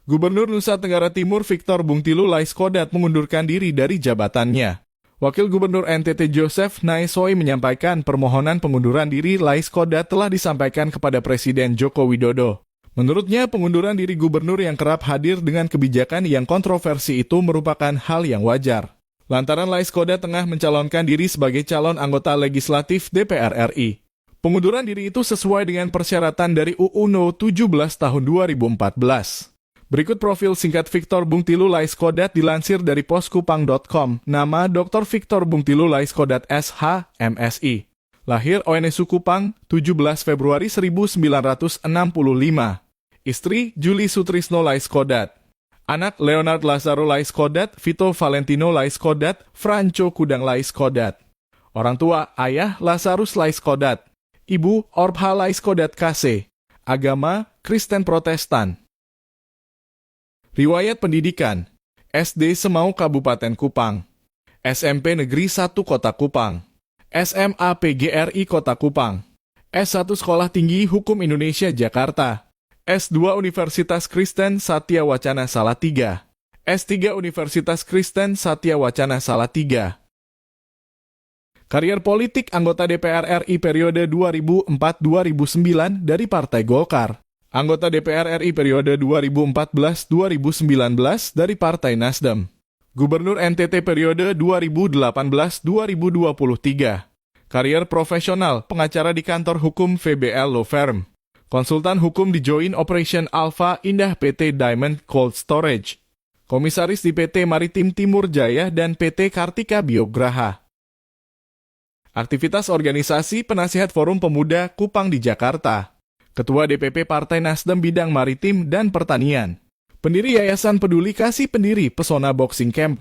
Gubernur Nusa Tenggara Timur Victor Bungtilu Laiskodat mengundurkan diri dari jabatannya. Wakil Gubernur NTT Joseph Naesoi menyampaikan permohonan pengunduran diri Laiskodat telah disampaikan kepada Presiden Joko Widodo. Menurutnya, pengunduran diri gubernur yang kerap hadir dengan kebijakan yang kontroversi itu merupakan hal yang wajar. Lantaran Laiskodat tengah mencalonkan diri sebagai calon anggota legislatif DPR RI. Pengunduran diri itu sesuai dengan persyaratan dari UU No 17 tahun 2014. Berikut profil singkat Victor Bungtilu Laiskodat dilansir dari poskupang.com. Nama Dr. Victor Bungtilu Laiskodat SH, MSI. Lahir ONSU Kupang, 17 Februari 1965. Istri Julie Sutrisno Laiskodat. Anak Leonard Lazaro Laiskodat, Vito Valentino Laiskodat, Franco Kudang Laiskodat. Orang tua ayah Lazarus Laiskodat. Ibu Orbha Laiskodat KC. Agama Kristen Protestan. Riwayat pendidikan, SD Semau Kabupaten Kupang, SMP Negeri 1 Kota Kupang, SMA PGRI Kota Kupang, S1 Sekolah Tinggi Hukum Indonesia Jakarta, S2 Universitas Kristen Satya Wacana Salatiga, S3 Universitas Kristen Satya Wacana Salatiga. Karier politik anggota DPR RI periode 2004-2009 dari Partai Golkar. Anggota DPR RI periode 2014-2019 dari Partai Nasdem. Gubernur NTT periode 2018-2023. Karier profesional, pengacara di kantor hukum VBL Law Firm. Konsultan hukum di Joint Operation Alpha Indah PT Diamond Cold Storage. Komisaris di PT Maritim Timur Jaya dan PT Kartika Biograha. Aktivitas organisasi penasihat Forum Pemuda Kupang di Jakarta. Ketua DPP Partai Nasdem Bidang Maritim dan Pertanian. Pendiri Yayasan Peduli Kasih Pendiri Pesona Boxing Camp.